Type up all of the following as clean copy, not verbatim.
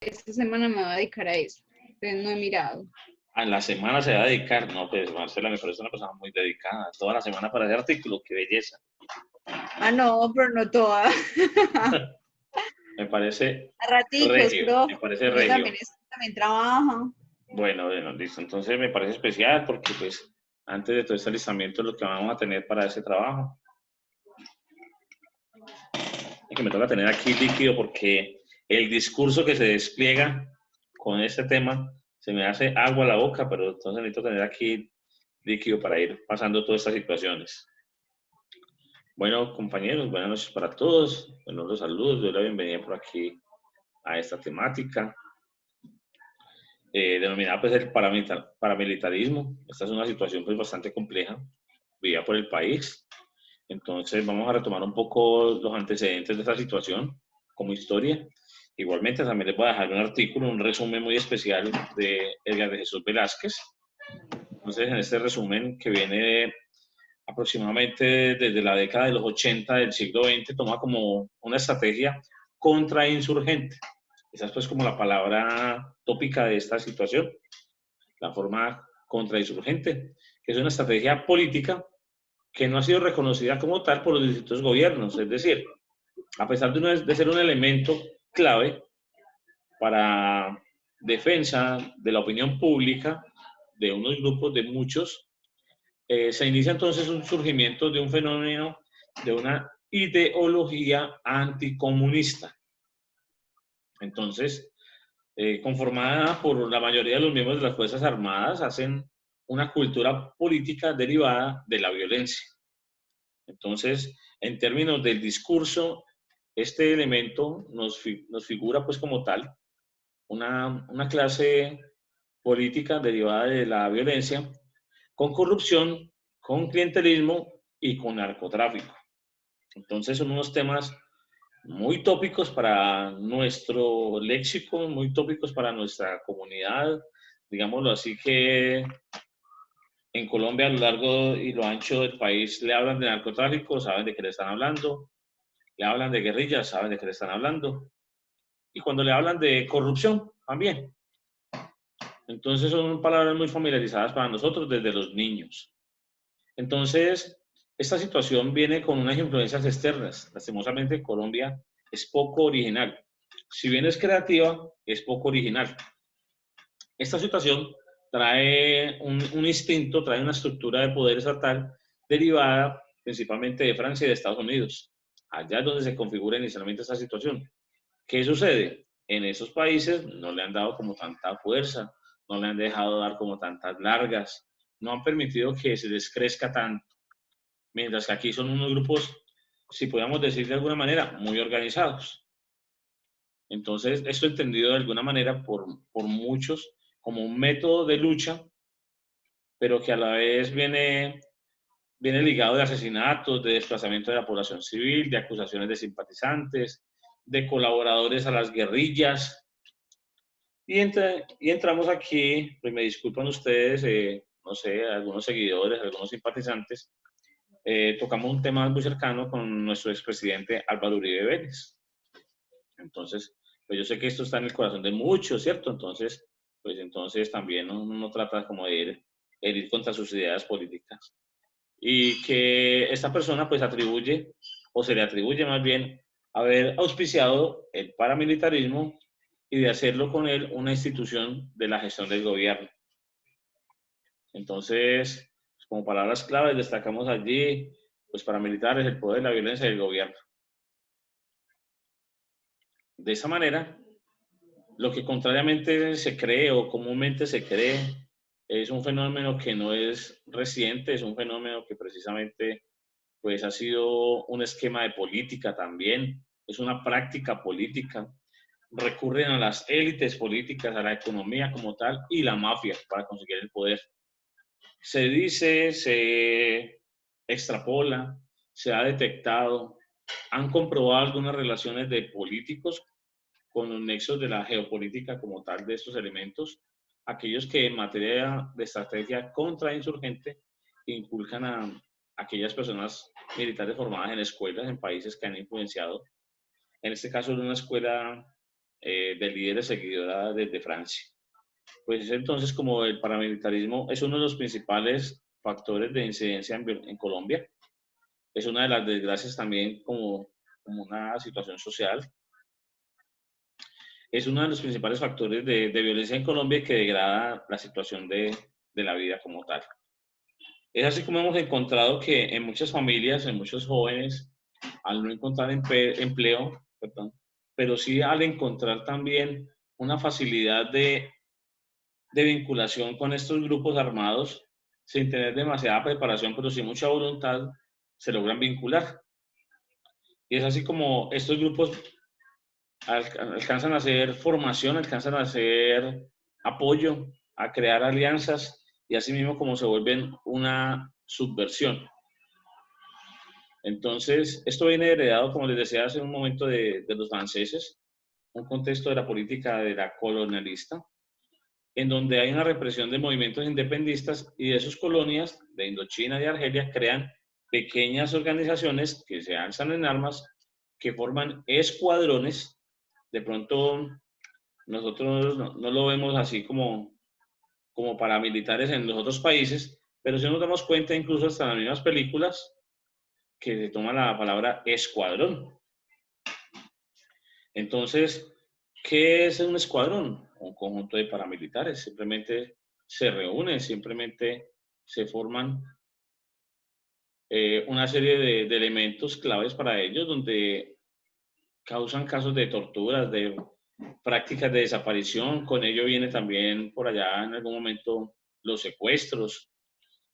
esta semana me voy a dedicar a eso. Entonces no he mirado. A la semana se va a dedicar. No, pues Marcela me parece una persona muy dedicada. Toda la semana para ese artículo, qué belleza. Ah, no, pero no toda. Me parece A raticos, regio, pero me parece uno regio. también trabaja. Bueno, listo. Entonces me parece especial porque pues antes de todo este alistamiento lo que vamos a tener para ese trabajo. Y que me toca tener aquí líquido porque el discurso que se despliega con este tema se me hace agua a la boca, pero entonces necesito tener aquí líquido para ir pasando todas estas situaciones. Bueno, compañeros, buenas noches para todos. Bueno, los saludos, doy la bienvenida por aquí a esta temática, denominada pues el paramilitarismo. Esta es una situación pues bastante compleja, vivida por el país. Entonces vamos a retomar un poco los antecedentes de esta situación como historia. Igualmente también les voy a dejar un artículo, un resumen muy especial de Edgar de Jesús Velázquez. Entonces en este resumen que viene aproximadamente desde la década de los 80 del siglo XX, toma como una estrategia contrainsurgente. Esa es pues como la palabra tópica de esta situación, la forma contrainsurgente, que es una estrategia política que no ha sido reconocida como tal por los distintos gobiernos. Es decir, a pesar de ser un elemento clave para defensa de la opinión pública de unos grupos, de muchos, se inicia entonces un surgimiento de un fenómeno, de una ideología anticomunista. Entonces, conformada por la mayoría de los miembros de las Fuerzas Armadas, hacen una cultura política derivada de la violencia. Entonces, en términos del discurso, este elemento nos figura pues como tal una clase política derivada de la violencia, con corrupción, con clientelismo y con narcotráfico. Entonces son unos temas muy tópicos para nuestro léxico, muy tópicos para nuestra comunidad, digámoslo así, que en Colombia a lo largo y lo ancho del país le hablan de narcotráfico, saben de qué le están hablando, le hablan de guerrillas, saben de qué le están hablando, y cuando le hablan de corrupción, también. Entonces son palabras muy familiarizadas para nosotros desde los niños. Entonces, esta situación viene con unas influencias externas. Lastimosamente, Colombia es poco original. Si bien es creativa, es poco original. Esta situación trae un instinto, trae una estructura de poder estatal derivada principalmente de Francia y de Estados Unidos. Allá es donde se configura inicialmente esta situación. ¿Qué sucede? En esos países no le han dado como tanta fuerza, no le han dejado dar como tantas largas, no han permitido que se les crezca tanto, mientras que aquí son unos grupos, si podemos decir de alguna manera, muy organizados. Entonces, esto entendido de alguna manera por muchos como un método de lucha, pero que a la vez viene ligado de asesinatos, de desplazamiento de la población civil, de acusaciones de simpatizantes, de colaboradores a las guerrillas. Y entramos aquí, pues me disculpan ustedes, no sé, algunos seguidores, algunos simpatizantes, tocamos un tema muy cercano con nuestro expresidente Álvaro Uribe Vélez. Entonces, pues yo sé que esto está en el corazón de muchos, ¿cierto? Entonces, pues entonces también uno trata como de ir contra sus ideas políticas. Y que esta persona pues atribuye, o se le atribuye más bien, haber auspiciado el paramilitarismo y de hacerlo con él una institución de la gestión del gobierno. Entonces, pues como palabras claves destacamos allí, pues paramilitares, el poder, la violencia y el gobierno. De esa manera, lo que contrariamente se cree o comúnmente se cree es un fenómeno que no es reciente, es un fenómeno que precisamente pues ha sido un esquema de política también, es una práctica política. Recurren a las élites políticas, a la economía como tal y la mafia para conseguir el poder. Se dice, se extrapola, se ha detectado, han comprobado algunas relaciones de políticos con los nexos de la geopolítica como tal de estos elementos, aquellos que en materia de estrategia contrainsurgente inculcan a aquellas personas militares formadas en escuelas en países que han influenciado. En este caso, en una escuela de líderes seguidora desde Francia. Pues entonces, como el paramilitarismo es uno de los principales factores de incidencia en Colombia, es una de las desgracias también como una situación social, es uno de los principales factores de violencia en Colombia que degrada la situación de la vida como tal. Es así como hemos encontrado que en muchas familias, en muchos jóvenes, al no encontrar empleo, perdón, pero sí al encontrar también una facilidad de vinculación con estos grupos armados, sin tener demasiada preparación, pero sin mucha voluntad, se logran vincular. Y es así como estos grupos alcanzan a hacer formación, alcanzan a hacer apoyo, a crear alianzas y así mismo como se vuelven una subversión. Entonces, esto viene heredado, como les decía hace un momento, de los franceses, un contexto de la política de la colonialista, en donde hay una represión de movimientos independistas y de sus colonias de Indochina y Argelia crean pequeñas organizaciones que se alzan en armas, que forman escuadrones. De pronto nosotros no lo vemos así como paramilitares en los otros países, pero si nos damos cuenta incluso hasta en las mismas películas que se toma la palabra escuadrón. Entonces, ¿qué es un escuadrón? Un conjunto de paramilitares. Simplemente se reúnen, simplemente se forman una serie de elementos claves para ellos donde causan casos de torturas, de prácticas de desaparición. Con ello viene también por allá en algún momento los secuestros.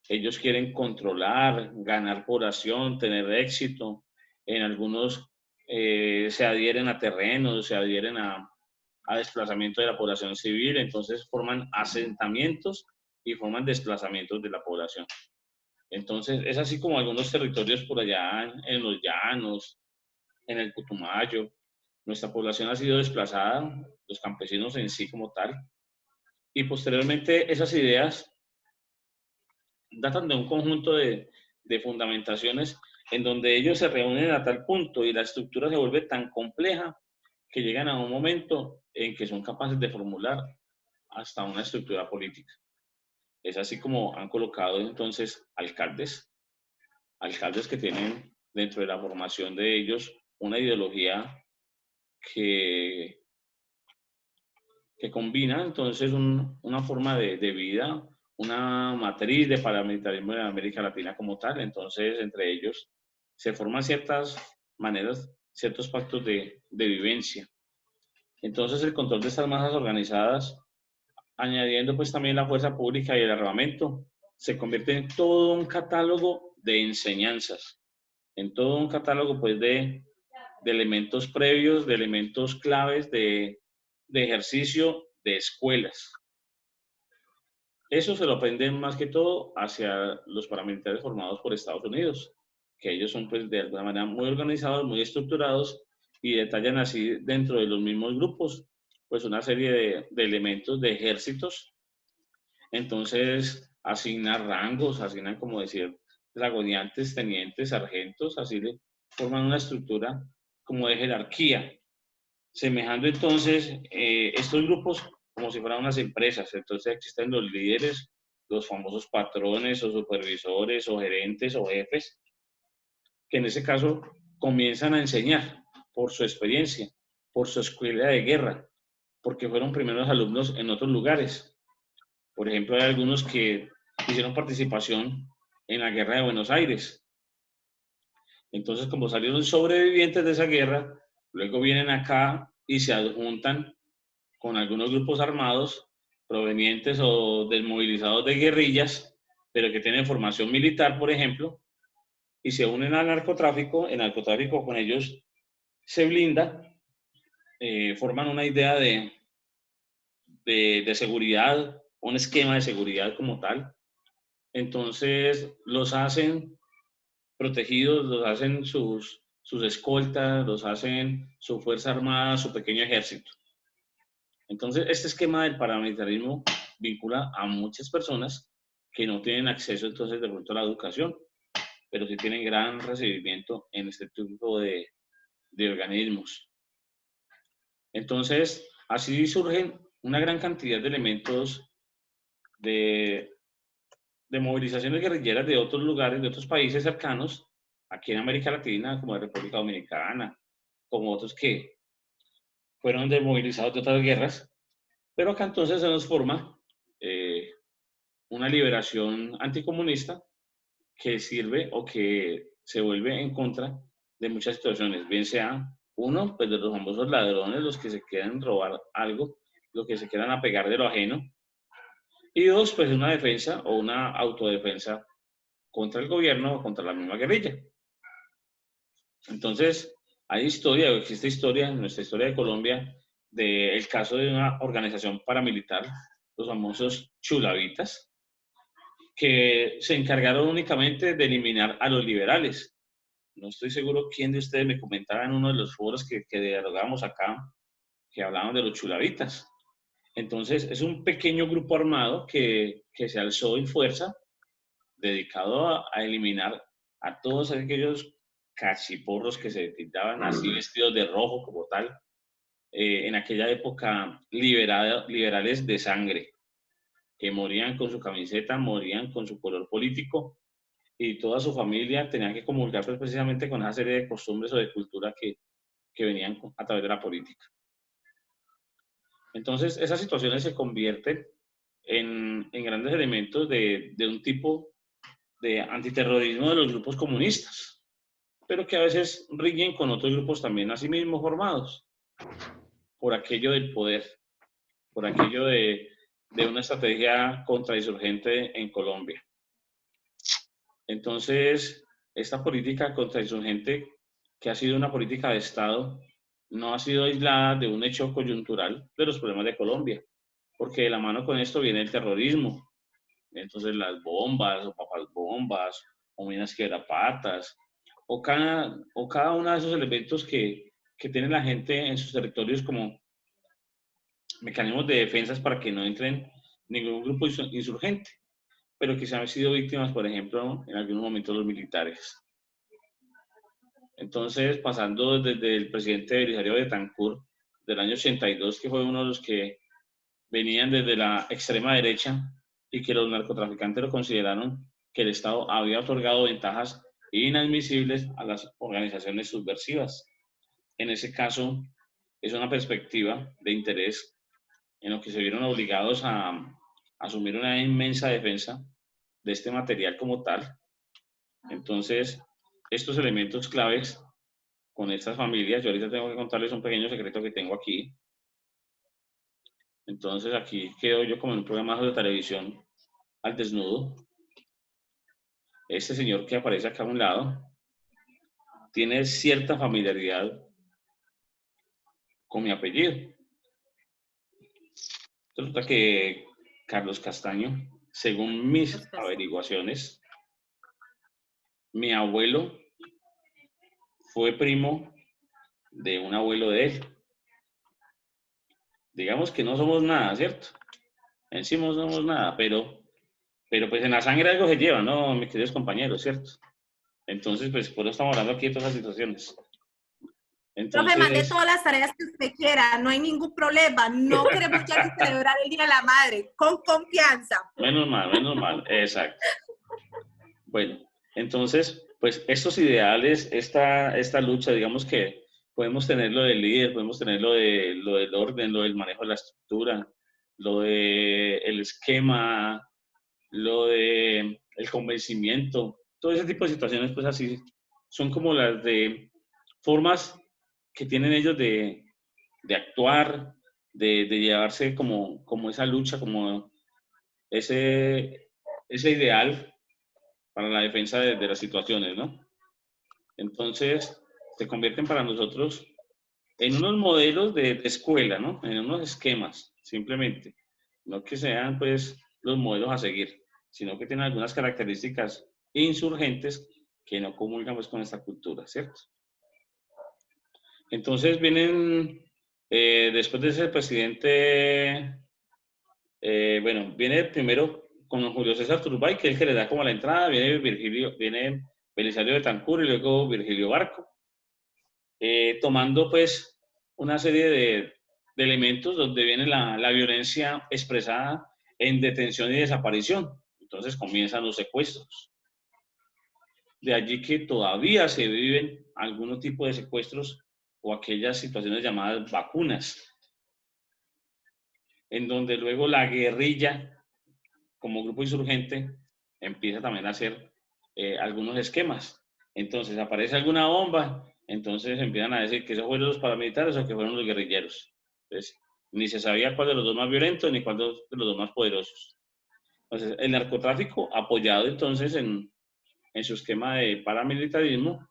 Ellos quieren controlar, ganar población, tener éxito. En algunos se adhieren a terrenos, se adhieren a desplazamiento de la población civil, entonces forman asentamientos y forman desplazamientos de la población. Entonces es así como algunos territorios por allá en los llanos, en el Putumayo, nuestra población ha sido desplazada, los campesinos en sí como tal, y posteriormente esas ideas datan de un conjunto de fundamentaciones en donde ellos se reúnen a tal punto y la estructura se vuelve tan compleja que llegan a un momento en que son capaces de formular hasta una estructura política. Es así como han colocado entonces alcaldes que tienen dentro de la formación de ellos una ideología que, que combina entonces una forma de vida, una matriz de paramilitarismo en América Latina como tal. Entonces, entre ellos se forman ciertas maneras, ciertos pactos de vivencia. Entonces, el control de estas masas organizadas, añadiendo pues también la fuerza pública y el armamento, se convierte en todo un catálogo de enseñanzas, en todo un catálogo pues de elementos previos, de elementos claves, de ejercicio, de escuelas. Eso se lo aprenden más que todo hacia los paramilitares formados por Estados Unidos, que ellos son pues de alguna manera muy organizados, muy estructurados y detallan así dentro de los mismos grupos pues una serie de elementos de ejércitos. Entonces asignan rangos, asignan como decir dragoniantes, tenientes, sargentos, así le forman una estructura como de jerarquía, semejando entonces estos grupos como si fueran unas empresas. Entonces existen los líderes, los famosos patrones o supervisores o gerentes o jefes, que en ese caso comienzan a enseñar por su experiencia, por su escuela de guerra, porque fueron primeros alumnos en otros lugares. Por ejemplo, hay algunos que hicieron participación en la guerra de Buenos Aires. Entonces, como salieron sobrevivientes de esa guerra, luego vienen acá y se adjuntan con algunos grupos armados provenientes o desmovilizados de guerrillas, pero que tienen formación militar, por ejemplo, y se unen al narcotráfico. El narcotráfico con ellos se blinda, forman una idea de seguridad, un esquema de seguridad como tal. Entonces los hacen protegidos, los hacen sus escoltas, los hacen su fuerza armada, su pequeño ejército. Entonces, este esquema del paramilitarismo vincula a muchas personas que no tienen acceso entonces de pronto a la educación, pero sí tienen gran recibimiento en este tipo de organismos. Entonces, así surgen una gran cantidad de elementos de, de movilizaciones guerrilleras de otros lugares, de otros países cercanos, aquí en América Latina, como la República Dominicana, como otros que fueron desmovilizados de otras guerras, pero acá entonces se nos forma eh, una liberación anticomunista que sirve o que se vuelve en contra de muchas situaciones, bien sea uno, pues de los famosos ladrones, los que se quieran robar algo, los que se quieran apegar de lo ajeno, y dos, pues una defensa o una autodefensa contra el gobierno o contra la misma guerrilla. Entonces, hay historia, o existe historia en nuestra historia de Colombia, del caso de una organización paramilitar, los famosos chulavitas, que se encargaron únicamente de eliminar a los liberales. No estoy seguro quién de ustedes me comentaba en uno de los foros que dialogamos acá, que hablaban de los chulavitas. Entonces, es un pequeño grupo armado que se alzó en fuerza, dedicado a eliminar a todos aquellos cachiporros que se pintaban así vestidos de rojo como tal, en aquella época liberales de sangre, que morían con su camiseta, morían con su color político y toda su familia tenía que comulgar pues, precisamente con esa serie de costumbres o de cultura que venían a través de la política. Entonces, esas situaciones se convierten en grandes elementos de un tipo de antiterrorismo de los grupos comunistas, pero que a veces riñen con otros grupos también así mismo formados, por aquello del poder, por aquello de una estrategia contrainsurgente en Colombia. Entonces, esta política contrainsurgente, que ha sido una política de Estado, no ha sido aislada de un hecho coyuntural de los problemas de Colombia, porque de la mano con esto viene el terrorismo. Entonces, las bombas, o papas bombas, o minas quebrapatas, o cada uno de esos elementos que tiene la gente en sus territorios como mecanismos de defensas para que no entren ningún grupo insurgente, pero que se han sido víctimas, por ejemplo, en algunos momentos los militares. Entonces, pasando desde el presidente Belisario Betancur del año 82, que fue uno de los que venían desde la extrema derecha y que los narcotraficantes lo consideraron que el Estado había otorgado ventajas inadmisibles a las organizaciones subversivas. En ese caso, es una perspectiva de interés en lo que se vieron obligados a asumir una inmensa defensa de este material como tal. Entonces, estos elementos claves con estas familias, yo ahorita tengo que contarles un pequeño secreto que tengo aquí. Entonces, aquí quedo yo como en un programa de televisión al desnudo. Este señor que aparece acá a un lado tiene cierta familiaridad con mi apellido. Resulta que Carlos Castaño, según mis averiguaciones, mi abuelo fue primo de un abuelo de él. Digamos que no somos nada, ¿cierto? En sí no somos nada, pero pues en la sangre algo se lleva, ¿no, mis queridos compañeros, cierto? Entonces, pues por eso estamos hablando aquí de todas las situaciones. Profe, mande Entonces, todas las tareas que usted quiera, no hay ningún problema. No queremos ya que celebrar el Día de la Madre, con confianza. menos mal, exacto. Bueno, entonces, pues estos ideales, esta lucha, digamos que podemos tener lo del líder, podemos tener lo del orden, lo del manejo de la estructura, lo del esquema, lo del convencimiento, todo ese tipo de situaciones, pues así, son como las de formas que tienen ellos de actuar, de llevarse como esa lucha, como ese ideal para la defensa de las situaciones, ¿no? Entonces, se convierten para nosotros en unos modelos de escuela, ¿no? En unos esquemas, simplemente. No que sean, pues, los modelos a seguir, sino que tienen algunas características insurgentes que no comulgan, pues, con esta cultura, ¿cierto? Entonces, vienen, después de ser presidente, bueno, viene primero con Julio César Turbay, que es el que le da como la entrada, viene Belisario Betancur y luego Virgilio Barco, tomando pues una serie de elementos donde viene la violencia expresada en detención y desaparición. Entonces comienzan los secuestros. De allí que todavía se viven algunos tipos de secuestros o aquellas situaciones llamadas vacunas, en donde luego la guerrilla, como grupo insurgente, empieza también a hacer algunos esquemas. Entonces aparece alguna bomba, entonces empiezan a decir que esos fueron los paramilitares o que fueron los guerrilleros. Entonces, ni se sabía cuál de los dos más violentos ni cuál de los dos más poderosos. Entonces, el narcotráfico, apoyado entonces en su esquema de paramilitarismo,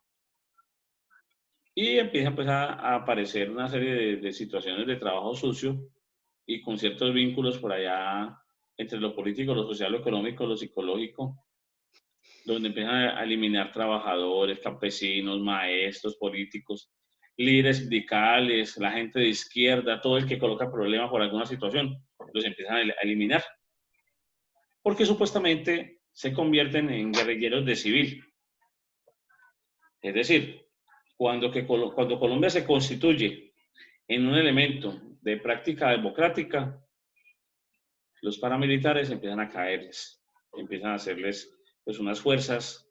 y empieza pues a aparecer una serie de situaciones de trabajo sucio y con ciertos vínculos por allá entre lo político, lo social, lo económico, lo psicológico, donde empiezan a eliminar trabajadores, campesinos, maestros, políticos, líderes sindicales, la gente de izquierda, todo el que coloca problemas por alguna situación, los empiezan a eliminar, porque supuestamente se convierten en guerrilleros de civil. Es decir, cuando Colombia se constituye en un elemento de práctica democrática, los paramilitares empiezan a caerles, empiezan a hacerles pues unas fuerzas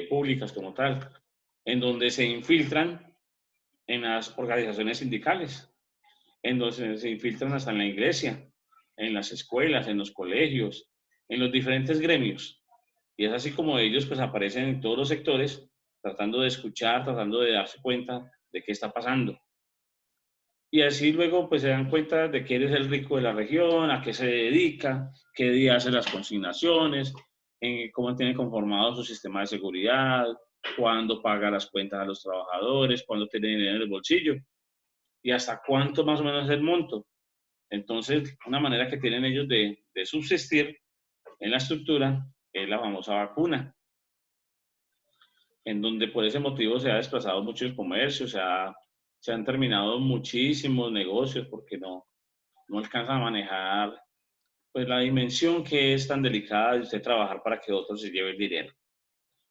públicas como tal, en donde se infiltran en las organizaciones sindicales, en donde se infiltran hasta en la iglesia, en las escuelas, en los colegios, en los diferentes gremios. Y es así como ellos pues aparecen en todos los sectores, tratando de escuchar, tratando de darse cuenta de qué está pasando. Y así luego pues se dan cuenta de quién es el rico de la región, a qué se dedica, qué día hace las consignaciones, cómo tiene conformado su sistema de seguridad, cuándo paga las cuentas a los trabajadores, cuándo tiene dinero en el bolsillo y hasta cuánto más o menos es el monto. Entonces, una manera que tienen ellos de subsistir en la estructura es la famosa vacuna, en donde por ese motivo se ha desplazado mucho el comercio, se han terminado muchísimos negocios porque no alcanzan a manejar pues la dimensión que es tan delicada de usted trabajar para que otros se lleve el dinero.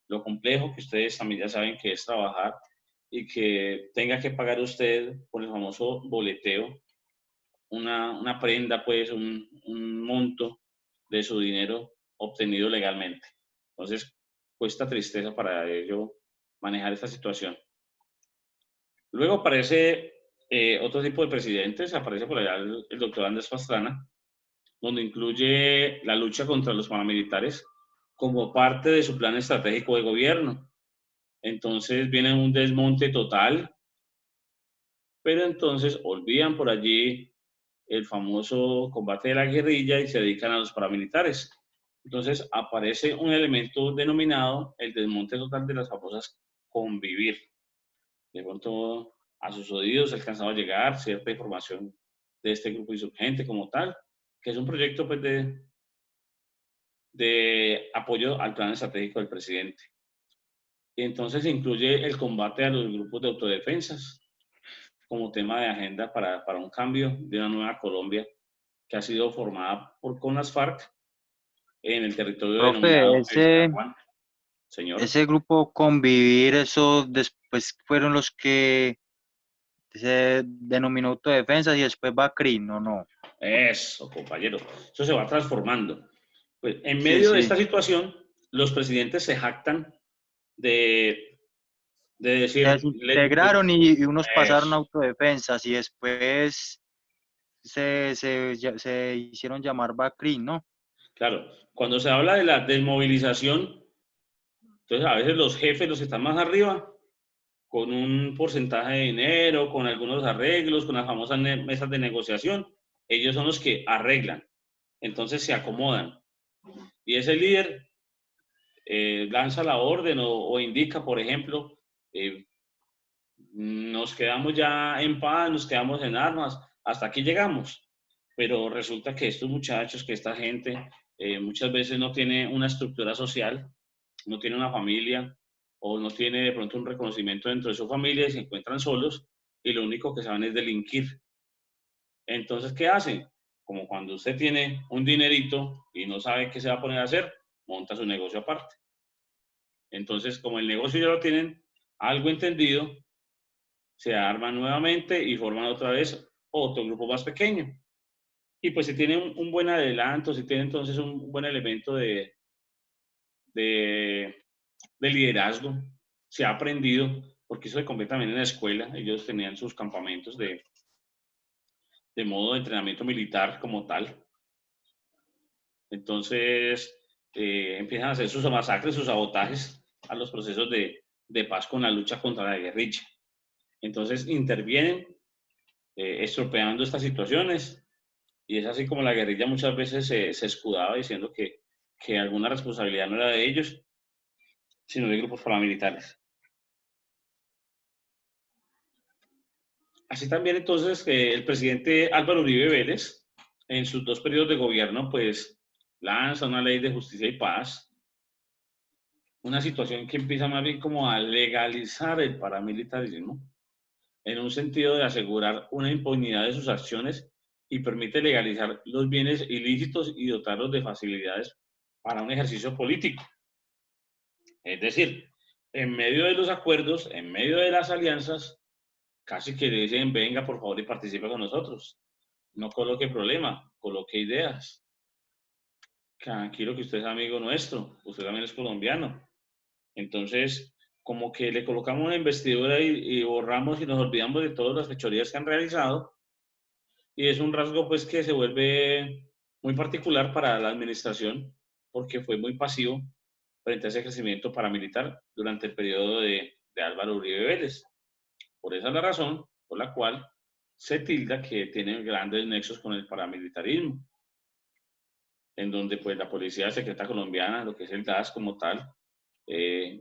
Lo complejo que ustedes también ya saben que es trabajar y que tenga que pagar usted por el famoso boleteo una prenda, pues un monto de su dinero obtenido legalmente. Entonces, cuesta tristeza para ello manejar esta situación. Luego aparece otro tipo de presidentes, aparece por allá el doctor Andrés Pastrana, donde incluye la lucha contra los paramilitares como parte de su plan estratégico de gobierno. Entonces viene un desmonte total, pero entonces olvidan por allí el famoso combate de la guerrilla y se dedican a los paramilitares. Entonces aparece un elemento denominado el desmonte total de las famosas convivir. De pronto a sus oídos ha alcanzado a llegar cierta información de este grupo insurgente como tal, que es un proyecto pues, de apoyo al plan estratégico del presidente. Y entonces incluye el combate a los grupos de autodefensas como tema de agenda para un cambio de una nueva Colombia que ha sido formada con las FARC en el territorio Profe, denominado el Caraguán. Señor. ese grupo Convivir, eso después fueron los que se denominó Autodefensa y después Bacri, no. Eso, compañero. Eso se va transformando. Pues en medio de esta situación, los presidentes se jactan de decir... Se desintegraron y unos pasaron a Autodefensas y después se hicieron llamar Bacri, ¿no? Claro, cuando se habla de la desmovilización, entonces a veces los jefes, los que están más arriba, con un porcentaje de dinero, con algunos arreglos, con las famosas mesas de negociación, ellos son los que arreglan, entonces se acomodan. Y ese líder lanza la orden o indica, por ejemplo, nos quedamos ya en paz, nos quedamos en armas, hasta aquí llegamos. Pero resulta que estos muchachos, que esta gente muchas veces no tiene una estructura social, no tiene una familia o no tiene de pronto un reconocimiento dentro de su familia y se encuentran solos y lo único que saben es delinquir. Entonces, ¿qué hacen? Como cuando usted tiene un dinerito y no sabe qué se va a poner a hacer, monta su negocio aparte. Entonces, como el negocio ya lo tienen algo entendido, se arman nuevamente y forman otra vez otro grupo más pequeño. Y pues si tiene un buen adelanto, si tiene entonces un buen elemento de liderazgo, se ha aprendido, porque eso se convierte también en la escuela. Ellos tenían sus campamentos de modo de entrenamiento militar como tal. Entonces empiezan a hacer sus masacres, sus sabotajes a los procesos de paz con la lucha contra la guerrilla. Entonces intervienen estropeando estas situaciones, y es así como la guerrilla muchas veces se escudaba diciendo que alguna responsabilidad no era de ellos, sino de grupos paramilitares. Así también entonces el presidente Álvaro Uribe Vélez, en sus 2 periodos de gobierno, pues lanza una ley de justicia y paz, una situación que empieza más bien como a legalizar el paramilitarismo, en un sentido de asegurar una impunidad de sus acciones, y permite legalizar los bienes ilícitos y dotarlos de facilidades para un ejercicio político. Es decir, en medio de los acuerdos, en medio de las alianzas, casi que le dicen, venga por favor y participe con nosotros. No coloque problema, coloque ideas. Tranquilo que usted es amigo nuestro, usted también es colombiano. Entonces, como que le colocamos una investidura y borramos y nos olvidamos de todas las fechorías que han realizado. Y es un rasgo pues que se vuelve muy particular para la administración, porque fue muy pasivo frente a ese crecimiento paramilitar durante el periodo de Álvaro Uribe Vélez. Por esa es la razón por la cual se tilda que tienen grandes nexos con el paramilitarismo, en donde pues la Policía Secreta Colombiana, lo que es el DAS como tal,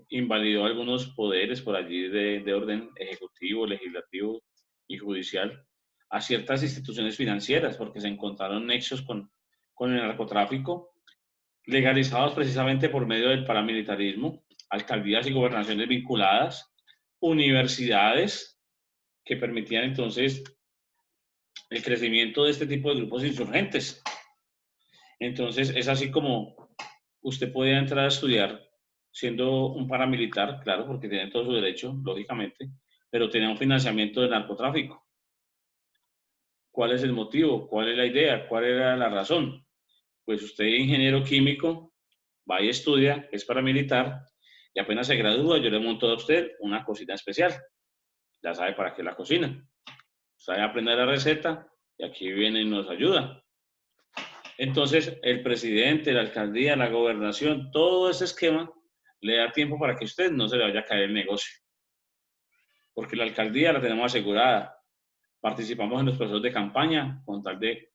invalidó algunos poderes por allí de orden ejecutivo, legislativo y judicial a ciertas instituciones financieras, porque se encontraron nexos con el narcotráfico, legalizados precisamente por medio del paramilitarismo, alcaldías y gobernaciones vinculadas, universidades que permitían entonces el crecimiento de este tipo de grupos insurgentes. Entonces es así como usted podía entrar a estudiar siendo un paramilitar, claro, porque tiene todo su derecho, lógicamente, pero tenía un financiamiento del narcotráfico. ¿Cuál es el motivo? ¿Cuál es la idea? ¿Cuál era la razón? Pues usted, ingeniero químico, va y estudia, es paramilitar, y apenas se gradúa, yo le monto a usted una cocina especial. Ya sabe para qué la cocina. Sabe aprender la receta, y aquí viene y nos ayuda. Entonces, el presidente, la alcaldía, la gobernación, todo ese esquema le da tiempo para que usted no se le vaya a caer el negocio. Porque la alcaldía la tenemos asegurada. Participamos en los procesos de campaña con tal de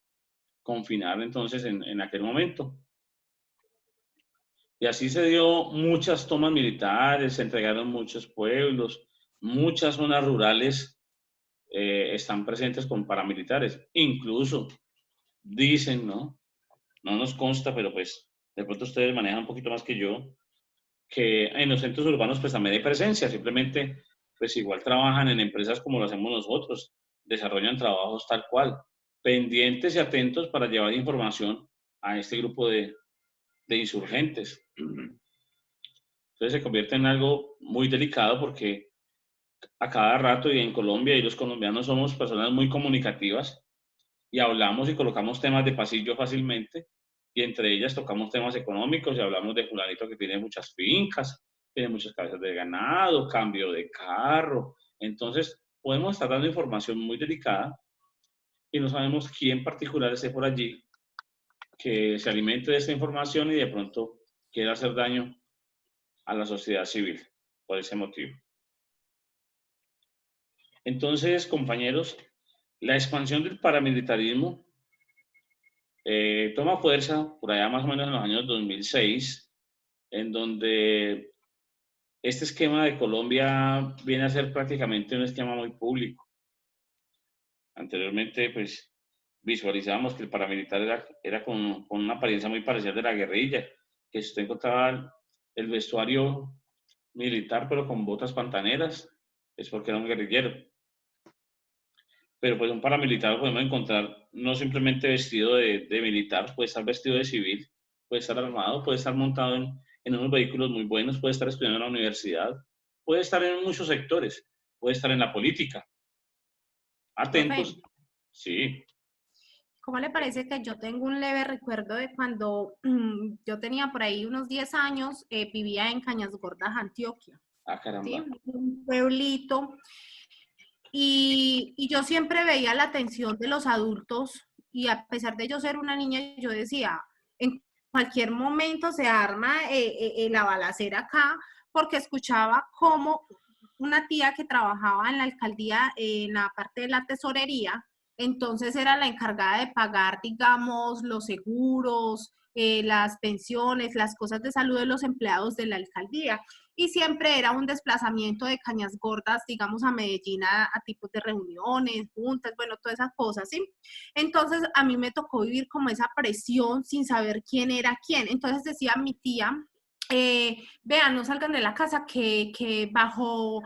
confinar entonces en aquel momento. Y así se dio muchas tomas militares, se entregaron muchos pueblos, muchas zonas rurales están presentes con paramilitares. Incluso dicen, ¿no? No nos consta, pero pues de pronto ustedes manejan un poquito más que yo, que en los centros urbanos pues también hay presencia, simplemente pues igual trabajan en empresas como lo hacemos nosotros, desarrollan trabajos tal cual, pendientes y atentos para llevar información a este grupo de insurgentes. Entonces se convierte en algo muy delicado, porque a cada rato, y en Colombia, y los colombianos somos personas muy comunicativas, y hablamos y colocamos temas de pasillo fácilmente, y entre ellas tocamos temas económicos y hablamos de fulanito que tiene muchas fincas, tiene muchas cabezas de ganado, cambio de carro. Entonces podemos estar dando información muy delicada y no sabemos quién particular esté por allí que se alimente de esta información y de pronto quiera hacer daño a la sociedad civil por ese motivo. Entonces, compañeros, la expansión del paramilitarismo toma fuerza por allá más o menos en los años 2006, en donde este esquema de Colombia viene a ser prácticamente un esquema muy público. Anteriormente, pues, visualizábamos que el paramilitar era con una apariencia muy parecida de la guerrilla, que si usted encontraba el vestuario militar pero con botas pantaneras, es porque era un guerrillero. Pero pues un paramilitar lo podemos encontrar no simplemente vestido de militar, puede estar vestido de civil, puede estar armado, puede estar montado en unos vehículos muy buenos, puede estar estudiando en la universidad, puede estar en muchos sectores, puede estar en la política. Atentos Sí. ¿Cómo le parece que yo tengo un leve recuerdo de cuando yo tenía por ahí unos 10 años, vivía en Cañas Gordas, Antioquia, Ah, ¿sí? caramba. Un pueblito. Y yo siempre veía la atención de los adultos y a pesar de yo ser una niña, yo decía, en cualquier momento se arma la balacera acá, porque escuchaba como una tía que trabajaba en la alcaldía, en la parte de la tesorería, entonces era la encargada de pagar, digamos, los seguros, las pensiones, las cosas de salud de los empleados de la alcaldía. Y siempre era un desplazamiento de Cañas Gordas, digamos, a Medellín, a tipos de reuniones, juntas, bueno, todas esas cosas, ¿sí? Entonces, a mí me tocó vivir como esa presión sin saber quién era quién. Entonces decía mi tía, vean, no salgan de la casa, que bajo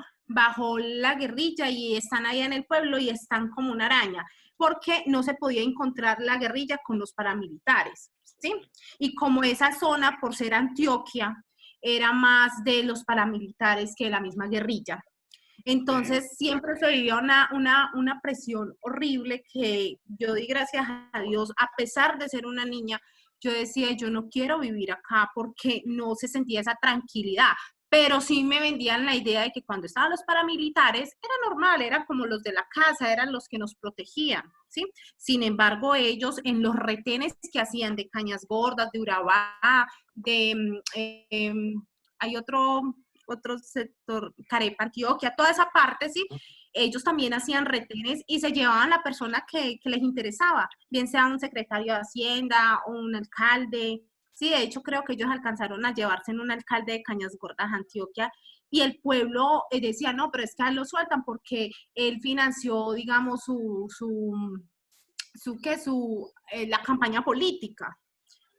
la guerrilla y están allá en el pueblo y están como una araña, porque no se podía encontrar la guerrilla con los paramilitares, ¿sí? Y como esa zona, por ser Antioquia, era más de los paramilitares que de la misma guerrilla. Entonces siempre se vivía una presión horrible que yo di gracias a Dios, a pesar de ser una niña, yo decía, yo no quiero vivir acá porque no se sentía esa tranquilidad. Pero sí me vendían la idea de que cuando estaban los paramilitares era normal, era como los de la casa, eran los que nos protegían, ¿sí? Sin embargo, ellos en los retenes que hacían de Cañas Gordas, de Urabá, hay otro sector, Carepa, Antioquia, toda esa parte, ¿sí? Ellos también hacían retenes y se llevaban la persona que les interesaba, bien sea un secretario de Hacienda o un alcalde. Sí, de hecho creo que ellos alcanzaron a llevarse en un alcalde de Cañas Gordas, Antioquia, y el pueblo decía, no, pero es que a él lo sueltan porque él financió, digamos, la campaña política,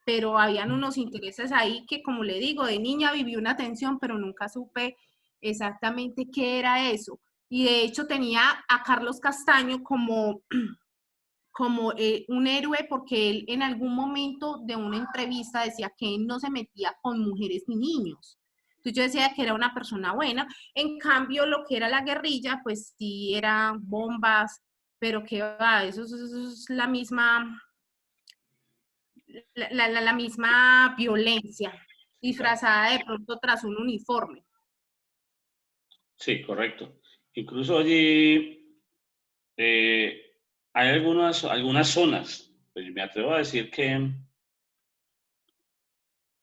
pero habían unos intereses ahí que, como le digo, de niña viví una tensión, pero nunca supe exactamente qué era eso. Y de hecho tenía a Carlos Castaño como un héroe porque él en algún momento de una entrevista decía que él no se metía con mujeres ni niños. Entonces yo decía que era una persona buena. En cambio, lo que era la guerrilla, pues sí eran bombas, pero que va, eso es la misma la misma violencia, disfrazada de pronto tras un uniforme. Sí, correcto. Incluso allí hay algunas zonas, pues me atrevo a decir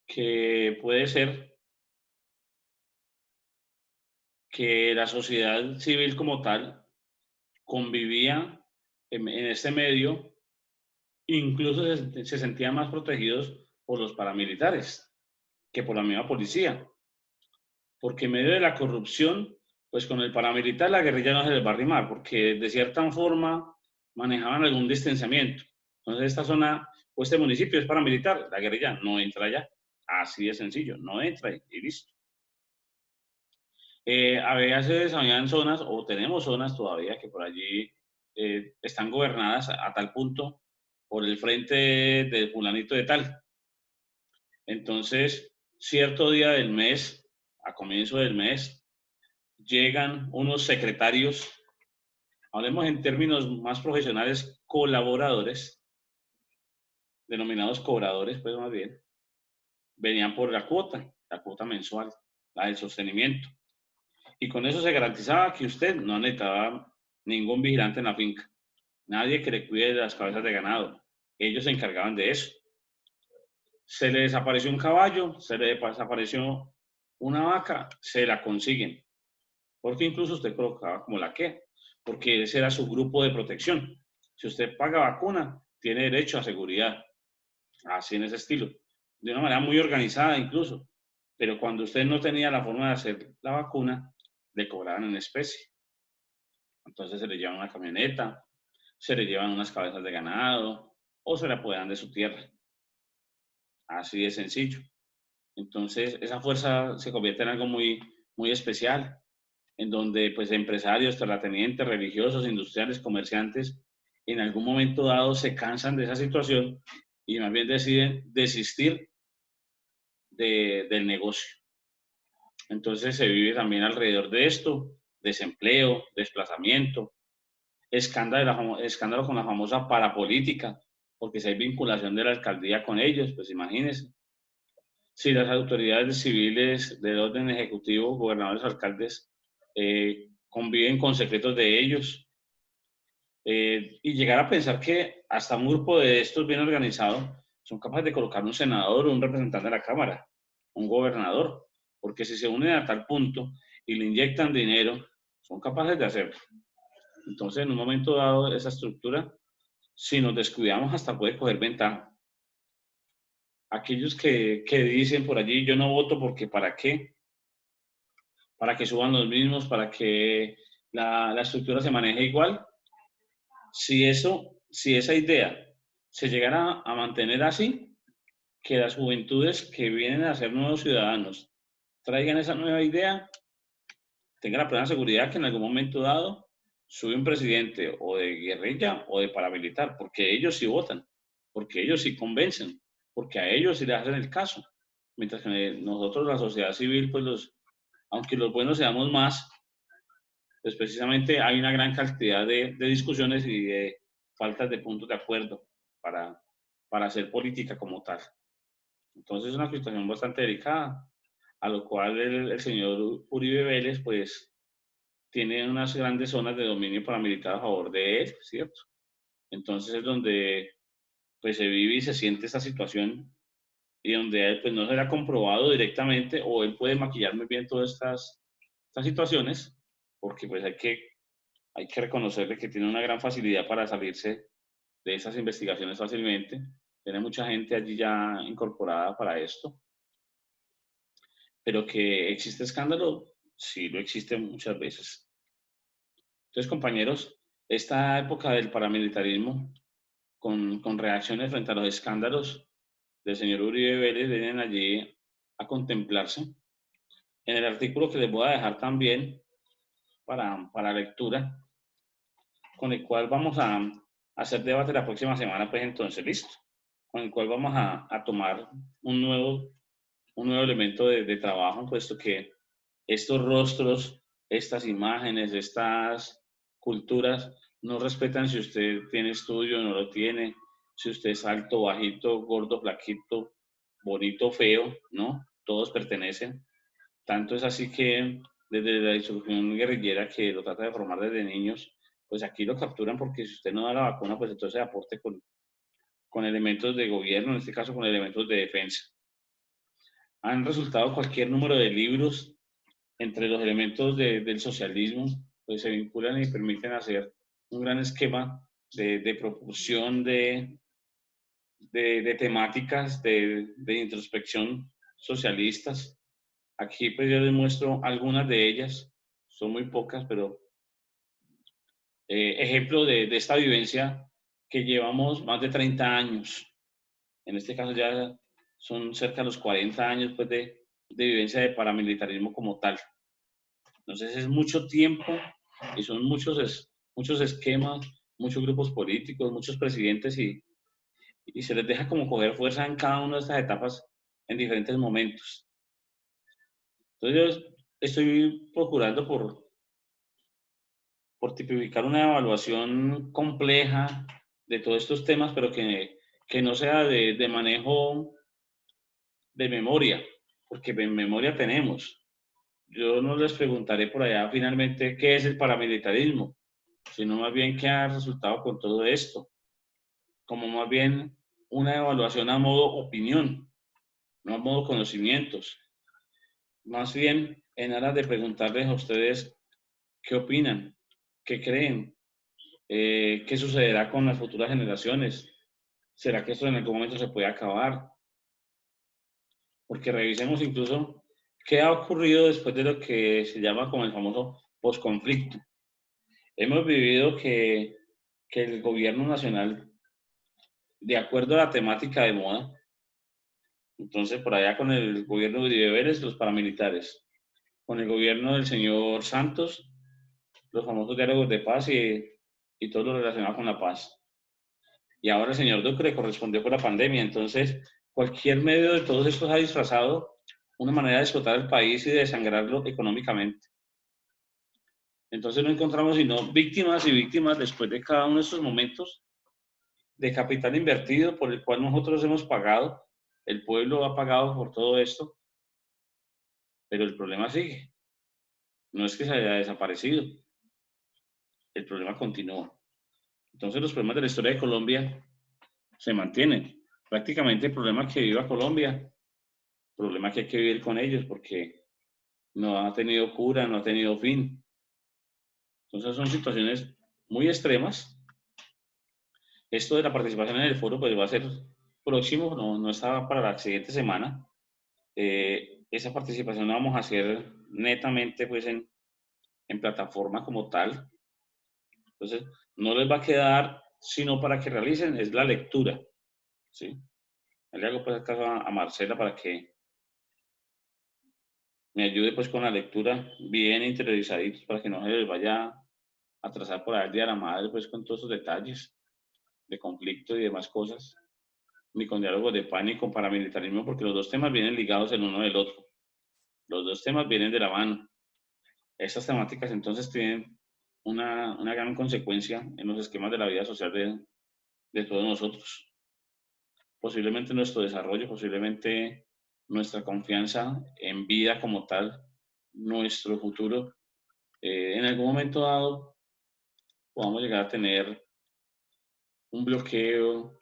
que puede ser que la sociedad civil como tal convivía en este medio, incluso se sentían más protegidos por los paramilitares que por la misma policía, porque en medio de la corrupción, pues con el paramilitar la guerrilla no se les va a arrimar, porque de cierta forma manejaban algún distanciamiento. Entonces esta zona o este municipio es paramilitar, la guerrilla no entra allá. Así de sencillo, no entra y listo. A veces habían zonas, o tenemos zonas todavía, que por allí están gobernadas a tal punto por el frente del fulanito de tal. Entonces, cierto día del mes, a comienzo del mes, llegan unos secretarios, hablemos en términos más profesionales, colaboradores, denominados cobradores, pues más bien, venían por la cuota mensual, la del sostenimiento. Y con eso se garantizaba que usted no necesitaba ningún vigilante en la finca, nadie que le cuide de las cabezas de ganado. Ellos se encargaban de eso. Se le desapareció un caballo, se le desapareció una vaca, se la consiguen. Porque incluso usted colocaba como la que, porque ese era su grupo de protección. Si usted paga vacuna, tiene derecho a seguridad. Así en ese estilo. De una manera muy organizada incluso. Pero cuando usted no tenía la forma de hacer la vacuna, le cobraban en especie. Entonces se le llevan una camioneta, se le llevan unas cabezas de ganado o se le apoderan de su tierra. Así de sencillo. Entonces esa fuerza se convierte en algo muy, muy especial, en donde pues empresarios, terratenientes, religiosos, industriales, comerciantes, en algún momento dado se cansan de esa situación y más bien deciden desistir del negocio. Entonces se vive también alrededor de esto, desempleo, desplazamiento, escándalo con la famosa parapolítica, porque si hay vinculación de la alcaldía con ellos, pues imagínense. Si las autoridades civiles del orden ejecutivo, gobernadores, alcaldes, conviven con secretos de ellos, y llegar a pensar que hasta un grupo de estos bien organizados son capaces de colocar un senador o un representante de la Cámara, un gobernador, porque si se unen a tal punto y le inyectan dinero, son capaces de hacerlo. Entonces, en un momento dado, esa estructura, si nos descuidamos, hasta puede coger ventaja. Aquellos que dicen por allí, yo no voto porque ¿para qué? Para que suban los mismos, para que la estructura se maneje igual. Si esa idea se llegara a mantener así, que las juventudes que vienen a ser nuevos ciudadanos traigan esa nueva idea, tengan la plena seguridad que en algún momento dado sube un presidente o de guerrilla o de paramilitar, porque ellos sí votan, porque ellos sí convencen, porque a ellos sí les hacen el caso. Mientras que nosotros, la sociedad civil, pues aunque los buenos seamos más, pues precisamente hay una gran cantidad de discusiones y de faltas de puntos de acuerdo para hacer política como tal. Entonces es una situación bastante delicada, a lo cual el señor Uribe Vélez, pues, tiene unas grandes zonas de dominio paramilitar a favor de él, ¿cierto? Entonces es donde, pues, se vive y se siente esta situación y donde él, pues, no se le ha comprobado directamente, o él puede maquillar muy bien todas estas situaciones, porque, pues, hay que reconocerle que tiene una gran facilidad para salirse de esas investigaciones fácilmente. Tiene mucha gente allí ya incorporada para esto. Pero que existe escándalo, sí lo existe muchas veces. Entonces, compañeros, esta época del paramilitarismo, con reacciones frente a los escándalos del señor Uribe Vélez, vienen allí a contemplarse. En el artículo que les voy a dejar también para lectura, con el cual vamos a hacer debate la próxima semana, pues entonces, listo, con el cual vamos a tomar un nuevo elemento de trabajo, puesto que estos rostros, estas imágenes, estas culturas, no respetan si usted tiene estudio o no lo tiene, si usted es alto, bajito, gordo, flaquito, bonito, feo, ¿no? Todos pertenecen. Tanto es así que desde la insurrección guerrillera, que lo trata de formar desde niños, pues aquí lo capturan porque si usted no da la vacuna, pues entonces aporte con elementos de gobierno, en este caso con elementos de defensa. Han resultado cualquier número de libros entre los elementos del socialismo, pues se vinculan y permiten hacer un gran esquema de propulsión de temáticas de introspección socialistas. Aquí pues yo les muestro algunas de ellas, son muy pocas, pero ejemplo de esta vivencia que llevamos más de 30 años. En este caso ya son cerca de los 40 años pues, de vivencia de paramilitarismo como tal. Entonces es mucho tiempo y son muchos esquemas, muchos grupos políticos, muchos presidentes y se les deja como coger fuerza en cada una de estas etapas en diferentes momentos. Entonces yo estoy procurando por tipificar una evaluación compleja de todos estos temas, pero que no sea de manejo de memoria, porque en memoria tenemos. Yo no les preguntaré por allá finalmente qué es el paramilitarismo, sino más bien qué ha resultado con todo esto, como más bien una evaluación a modo opinión, no a modo conocimientos. Más bien en aras de preguntarles a ustedes qué opinan, qué creen, qué sucederá con las futuras generaciones. ¿Será que esto en algún momento se puede acabar? Porque revisemos incluso qué ha ocurrido después de lo que se llama como el famoso posconflicto. Hemos vivido que el gobierno nacional, de acuerdo a la temática de moda, entonces por allá con el gobierno de Uribe Vélez, los paramilitares, con el gobierno del señor Santos, los famosos diálogos de paz y todo lo relacionado con la paz. Y ahora el señor Duque correspondió con la pandemia. Entonces, cualquier medio de todos estos ha disfrazado una manera de explotar el país y de desangrarlo económicamente. Entonces no encontramos sino víctimas y víctimas después de cada uno de estos momentos de capital invertido por el cual nosotros hemos pagado, el pueblo ha pagado por todo esto, pero el problema sigue. No es que se haya desaparecido, el problema continúa. Entonces los problemas de la historia de Colombia se mantienen. Prácticamente el problema que viva Colombia, problema que hay que vivir con ellos porque no ha tenido cura, no ha tenido fin. Entonces son situaciones muy extremas. Esto de la participación en el foro pues va a ser próximo, no está para la siguiente semana. Esa participación la vamos a hacer netamente pues en plataforma como tal. Entonces no les va a quedar sino para que realicen, es la lectura. ¿Sí? Le hago pues caso a Marcela para que me ayude pues con la lectura bien interiorizaditos para que no se les vaya a atrasar por ahí el día de la madre pues con todos esos detalles de conflicto y demás cosas, ni con diálogos de paz ni con paramilitarismo, porque los dos temas vienen ligados el uno del otro. Los dos temas vienen de la mano. Estas temáticas entonces tienen una gran consecuencia en los esquemas de la vida social de todos nosotros. Posiblemente nuestro desarrollo, posiblemente nuestra confianza en vida como tal, nuestro futuro, en algún momento dado podamos llegar a tener un bloqueo,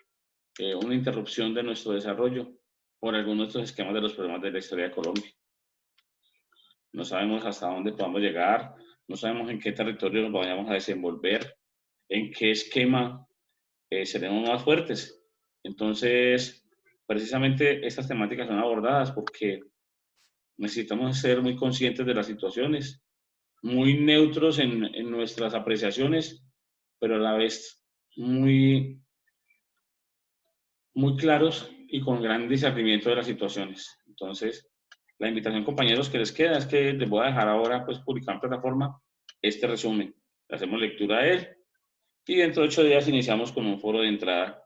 una interrupción de nuestro desarrollo por algunos de estos esquemas de los problemas de la historia de Colombia. No sabemos hasta dónde podamos llegar, no sabemos en qué territorio nos vayamos a desenvolver, en qué esquema seremos más fuertes. Entonces, precisamente estas temáticas son abordadas porque necesitamos ser muy conscientes de las situaciones, muy neutros en nuestras apreciaciones, pero a la vez muy claros y con gran discernimiento de las situaciones. Entonces, la invitación, compañeros, que les queda es que les voy a dejar ahora, pues, publicar en plataforma este resumen. Hacemos lectura de él y dentro de 8 días iniciamos con un foro de entrada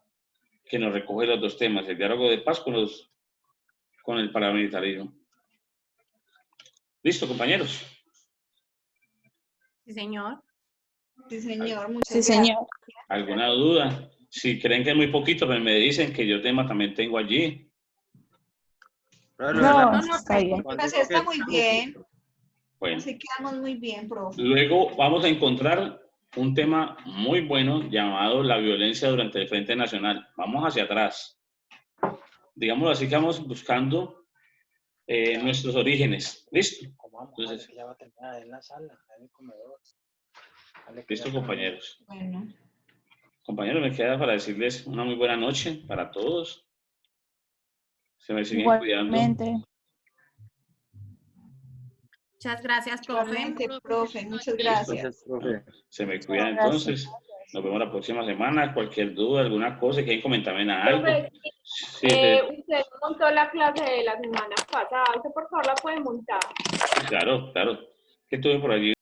que nos recoge los dos temas, el diálogo de paz con el paramilitarismo. ¿Listo, compañeros? Sí, señor. Sí, señor, muchas Sí, señor. ¿Alguna duda? Si creen que es muy poquito, pues me dicen que yo tema también tengo allí. No, está bien. Así está muy bien. Bueno, Así quedamos muy bien, profe. luego vamos a encontrar un tema muy bueno llamado la violencia durante el Frente Nacional. Vamos hacia atrás. Digámoslo así que vamos buscando nuestros orígenes. ¿Listo? Entonces, listo, compañeros. Bueno, Compañeros, me queda para decirles una muy buena noche para todos. Se me siguen cuidando. Igualmente. Muchas gracias, profe. igualmente, profe, muchas gracias. Gracias, profe. Se me cuidan Gracias. entonces. Nos vemos la próxima semana. Cualquier duda, alguna cosa, quieren comentarme algo. Profe, Sí, usted montó la clase de la semana pasada. ¿Usted por favor la puede montar? claro, claro. Que estuve por allí